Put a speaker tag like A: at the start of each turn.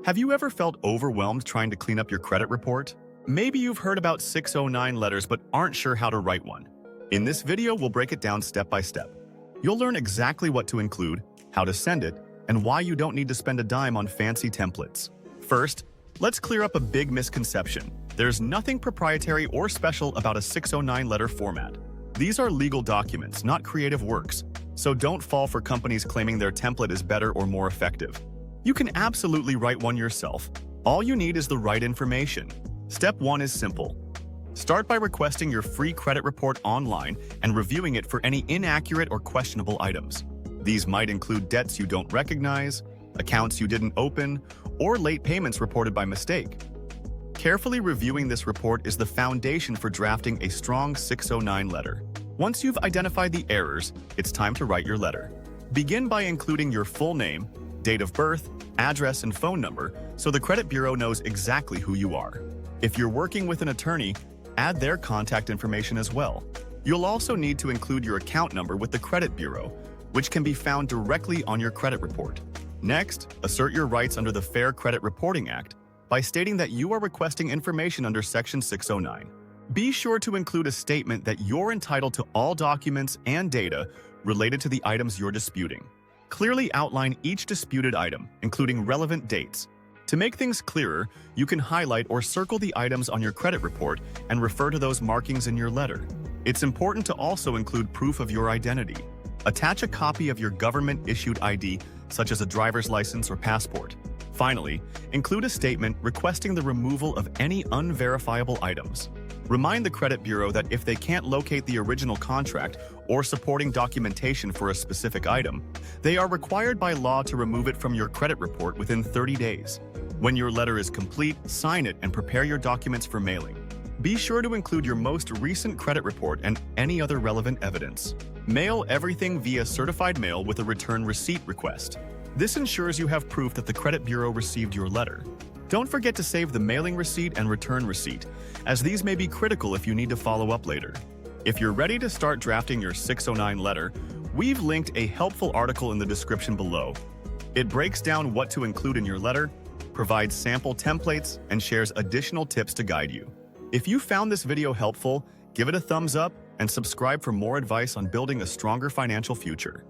A: Have you ever felt overwhelmed trying to clean up your credit report? Maybe you've heard about 609 letters but aren't sure how to write one. In this video, we'll break it down step by step. You'll learn exactly what to include, how to send it, and why you don't need to spend a dime on fancy templates. First, let's clear up a big misconception. There's nothing proprietary or special about a 609 letter format. These are legal documents, not creative works, so don't fall for companies claiming their template is better or more effective. You can absolutely write one yourself. All you need is the right information. Step 1 is simple. Start by requesting your free credit report online and reviewing it for any inaccurate or questionable items. These might include debts you don't recognize, accounts you didn't open, or late payments reported by mistake. Carefully reviewing this report is the foundation for drafting a strong 609 letter. Once you've identified the errors, it's time to write your letter. Begin by including your full name, date of birth, address, and phone number so the credit bureau knows exactly who you are. If you're working with an attorney, add their contact information as well. You'll also need to include your account number with the credit bureau, which can be found directly on your credit report. Next, assert your rights under the Fair Credit Reporting Act by stating that you are requesting information under Section 609. Be sure to include a statement that you're entitled to all documents and data related to the items you're disputing. Clearly outline each disputed item, including relevant dates. To make things clearer, you can highlight or circle the items on your credit report and refer to those markings in your letter. It's important to also include proof of your identity. Attach a copy of your government-issued ID, such as a driver's license or passport. Finally, include a statement requesting the removal of any unverifiable items. Remind the credit bureau that if they can't locate the original contract or supporting documentation for a specific item, they are required by law to remove it from your credit report within 30 days. When your letter is complete, sign it and prepare your documents for mailing. Be sure to include your most recent credit report and any other relevant evidence. Mail everything via certified mail with a return receipt request. This ensures you have proof that the credit bureau received your letter. Don't forget to save the mailing receipt and return receipt, as these may be critical if you need to follow up later. If you're ready to start drafting your 609 letter, we've linked a helpful article in the description below. It breaks down what to include in your letter, provides sample templates, and shares additional tips to guide you. If you found this video helpful, give it a thumbs up and subscribe for more advice on building a stronger financial future.